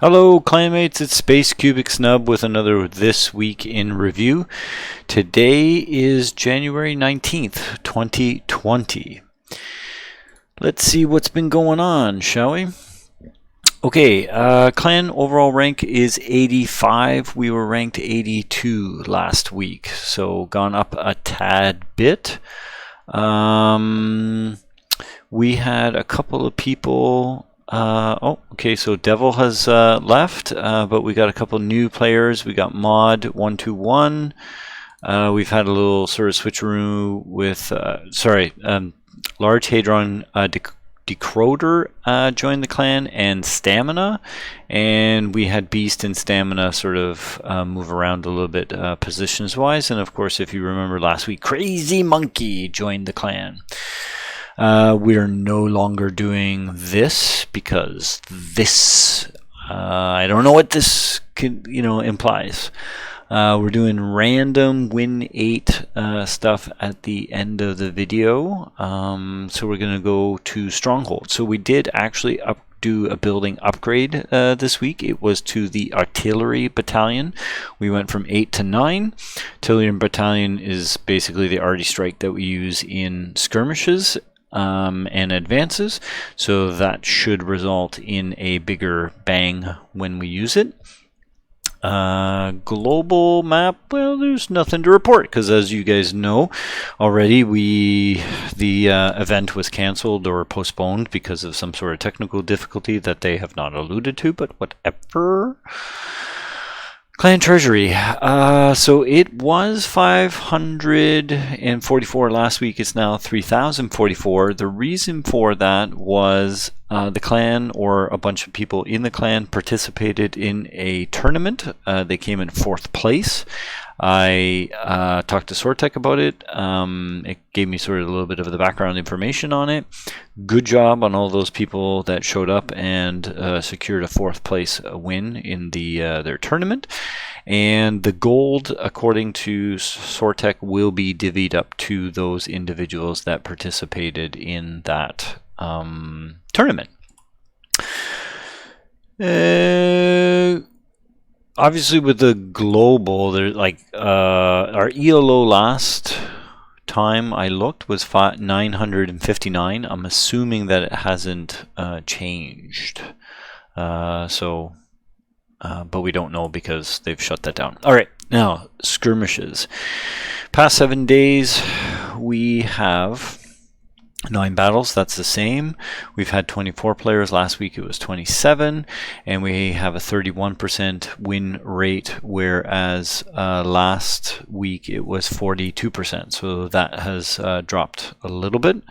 Hello, Clanmates. It's Space Cubic Snub with another This Week in Review. Today is January 19th, 2020. Let's see what's been going on, shall we? Okay, clan overall rank is 85. We were ranked 82 last week, so gone up a tad bit. We had a couple of people. Okay, so Devil has left, but we got a couple new players. We got Mod121. We've had a little sort of switcheroo with, Large Hadron Decroder joined the clan, and Stamina. And we had Beast and Stamina sort of move around a little bit positions-wise. And of course, if you remember last week, Crazy Monkey joined the clan. We are no longer doing this because this, I don't know what this could, implies. We're doing random Win 8 stuff at the end of the video. So we're going to go to Stronghold. So we did actually do a building upgrade this week. It was to the Artillery Battalion. We went from 8 to 9. Artillery Battalion is basically the arty strike that we use in skirmishes and advances, so that should result in a bigger bang when we use it. Global map, well, there's nothing to report because, as you guys know already, the event was cancelled or postponed because of some sort of technical difficulty that they have not alluded to, but whatever. Clan Treasury. So it was 544 last week. It's now 3,044. The reason for that was the clan, or a bunch of people in the clan, participated in a tournament. They came in 4th place. I talked to Sortek about it. It gave me sort of a little bit of the background information on it. Good job on all those people that showed up and secured a 4th place win in their tournament. And the gold, according to Sortek, will be divvied up to those individuals that participated in that tournament. Obviously, with the global, there's like our ELO last time I looked was 959. I'm assuming that it hasn't changed. But we don't know because they've shut that down. All right, now skirmishes. Past 7 days, we have 9 battles. That's the same. We've had 24 players. Last week it was 27, and we have a 31% win rate, whereas last week it was 42%. So that has dropped a little bit.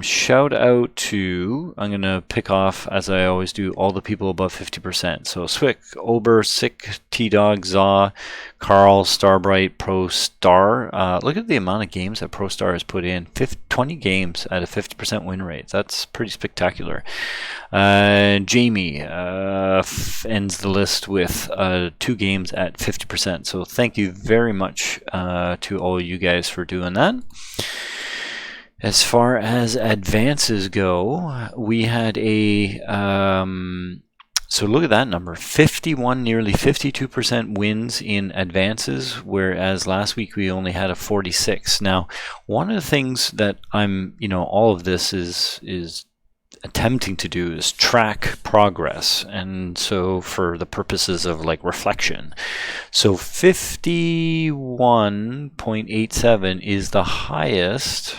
Shout out to, I'm going to pick off, as I always do, all the people above 50%. So Swick, Ober, Sick, T-Dog, Zaw, Carl, Starbright, Pro Star. Look at the amount of games that Pro Star has put in. 20 games at a 50% win rate. That's pretty spectacular. Jamie ends the list with 2 games at 50%. So thank you very much to all you guys for doing that. As far as advances go, we had a, so look at that number, 51, nearly 52% wins in advances, whereas last week we only had a 46. Now, one of the things that all of this is attempting to do is track progress, and so for the purposes of like reflection. So 51.87 is the highest.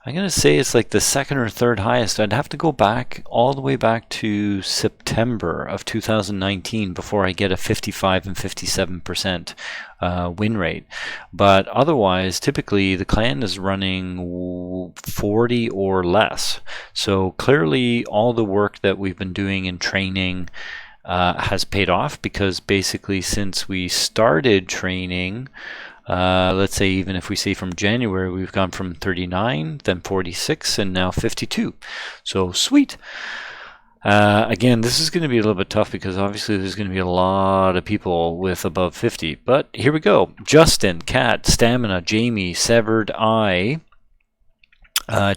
I'm going to say it's like the 2nd or 3rd highest. I'd have to go back all the way back to September of 2019 before I get a 55 and 57% win rate. But otherwise, typically the clan is running 40 or less. So clearly all the work that we've been doing in training has paid off, because basically since we started training, let's say even if we say from January, we've gone from 39, then 46, and now 52. So sweet. Again, this is going to be a little bit tough because obviously there's going to be a lot of people with above 50. But here we go. Justin, Cat, Stamina, Jamie, Severed Eye,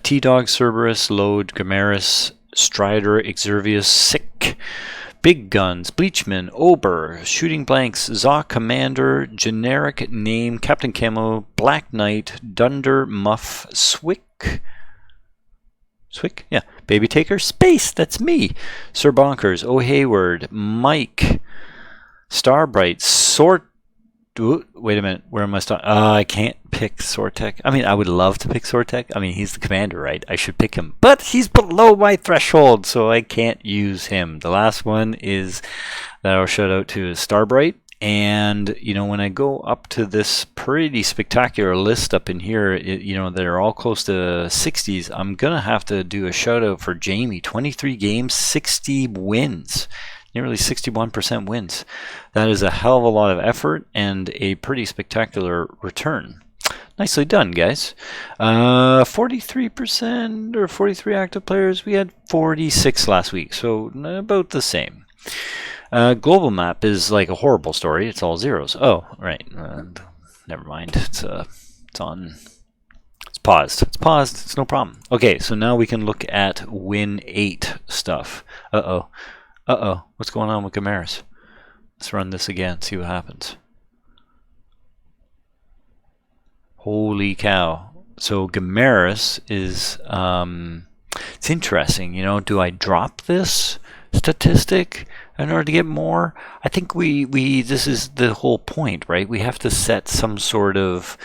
T-Dog, Cerberus, Load, Gamaris, Strider, Exervius, Sick, Big Guns, Bleachman, Ober, Shooting Blanks, Zaw Commander, Generic Name, Captain Camo, Black Knight, Dunder, Muff, Swick? Yeah. Baby Taker, Space, that's me. Sir Bonkers, O Hayward, Mike, Starbright, wait a minute, where am I starting? I can't pick Sortek. I mean, I would love to pick Sortek. I mean, he's the commander, right? I should pick him. But he's below my threshold, so I can't use him. The last one is that I'll shout out to is Starbright. And, you know, when I go up to this pretty spectacular list up in here, you know, they're all close to 60s. I'm going to have to do a shout out for Jamie. 23 games, 60 wins. Nearly 61% wins. That is a hell of a lot of effort and a pretty spectacular return. Nicely done, guys. 43% or 43 active players. We had 46 last week, so about the same. Global map is like a horrible story. It's all zeros. Oh, right. Never mind. It's on. It's paused. It's paused. It's no problem. Okay, so now we can look at win 8 stuff. What's going on with Gamaris? Let's run this again, see what happens. Holy cow. So Gamaris is, it's interesting, you know, do I drop this statistic in order to get more? I think this is the whole point, right? We have to set some sort of,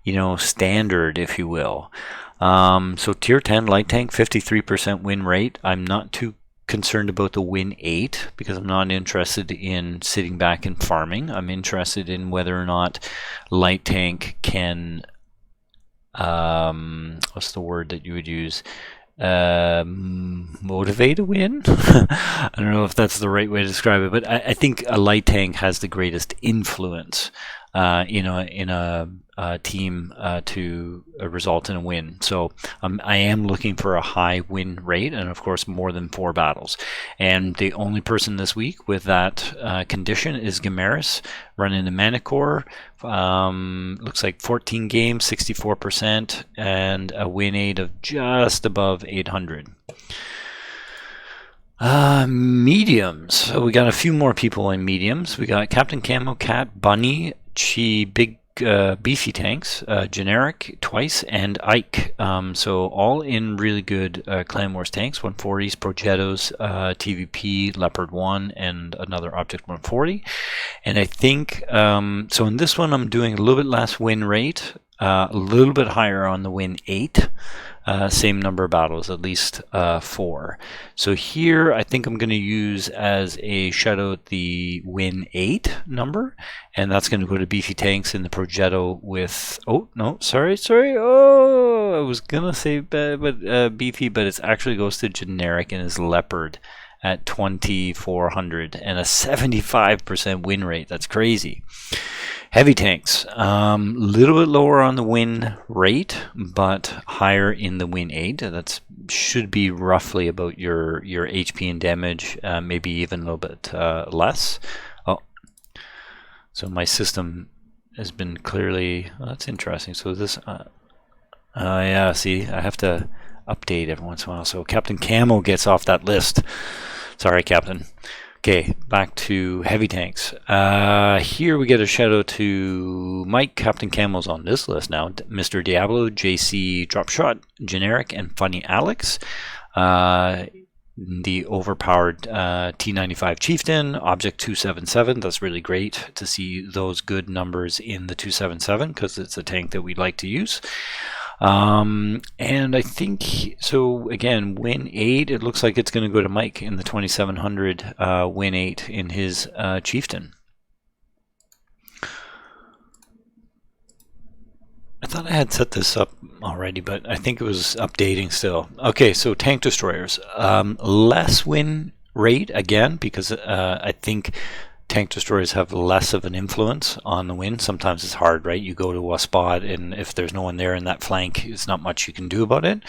you know, standard, if you will. So tier 10 light tank, 53% win rate. I'm not too concerned about the win 8 because I'm not interested in sitting back and farming. I'm interested in whether or not light tank can what's the word that you would use, motivate a win. I don't know if that's the right way to describe it, but I think a light tank has the greatest influence in a team to result in a win. So I am looking for a high win rate and of course more than 4 battles. And the only person this week with that condition is Gamaris running the Manicore. Looks like 14 games, 64%, and a win 8 of just above 800. Mediums. So we got a few more people in mediums. We got Captain Camo, Cat, Bunny, Chi, Big Beefy Tanks, Generic twice, and Ike. So all in really good Clan Wars tanks, 140s, Progettos, TVP, Leopard 1, and another Object 140. And I think, so in this one I'm doing a little bit less win rate, a little bit higher on the win 8. Same number of battles, at least 4. So here I think I'm going to use as a shout out the win 8 number, and that's going to go to Beefy Tanks in the Progetto with, oh no, sorry, oh, I was going to say Beefy, but it actually goes to Generic and his Leopard at 2400 and a 75% win rate. That's crazy. Heavy tanks, little bit lower on the win rate, but higher in the win 8. That should be roughly about your HP and damage, maybe even a little bit less. Oh, so my system has been clearly, well, that's interesting. So this, yeah, see, I have to update every once in a while. So Captain Camo gets off that list. Sorry, Captain. Okay, back to heavy tanks. Here we get a shout out to Mike. Captain Camo's on this list now. Mr. Diablo, JC Dropshot, Generic, and Funny Alex. The overpowered T95 Chieftain, Object 277. That's really great to see those good numbers in the 277 because it's a tank that we like to use. And I think, so again, win 8, it looks like it's going to go to Mike in the 2700 win 8 in his Chieftain. I thought I had set this up already, but I think it was updating still. Okay, so tank destroyers. Less win rate, again, because I think tank destroyers have less of an influence on the win. Sometimes it's hard, right? You go to a spot, and if there's no one there in that flank, it's not much you can do about it.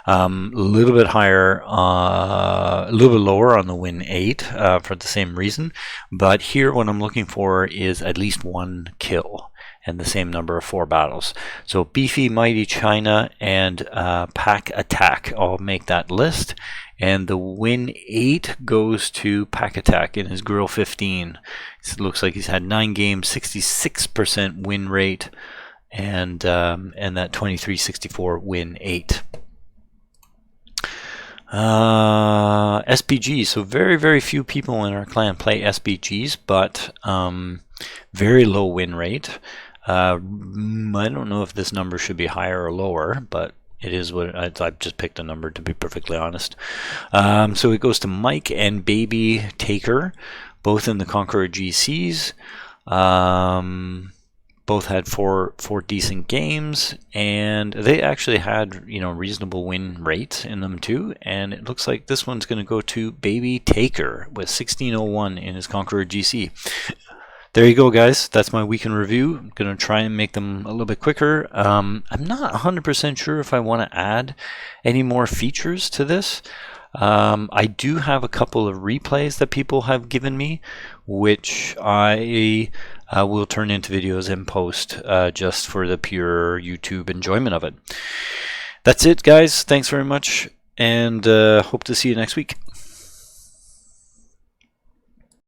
A little bit higher, a little bit lower on the win 8 for the same reason. But here, what I'm looking for is at least 1 kill and the same number of 4 battles. So Beefy, Mighty, China, and Pack Attack all make that list. And the win 8 goes to Pack Attack in his Grill 15. It looks like he's had 9 games, 66% win rate, and that 2364 win 8. SPG. So very few people in our clan play SPGs, but very low win rate. I don't know if this number should be higher or lower, but it is what I've just picked a number, to be perfectly honest. So it goes to Mike and Baby Taker, both in the Conqueror GCs. Both had four decent games, and they actually had, you know, reasonable win rates in them too. And it looks like this one's going to go to Baby Taker with 1601 in his Conqueror GC. There you go, guys. That's my week in review. I'm going to try and make them a little bit quicker. I'm not 100% sure if I want to add any more features to this. I do have a couple of replays that people have given me, which I will turn into videos and post just for the pure YouTube enjoyment of it. That's it, guys. Thanks very much, and hope to see you next week.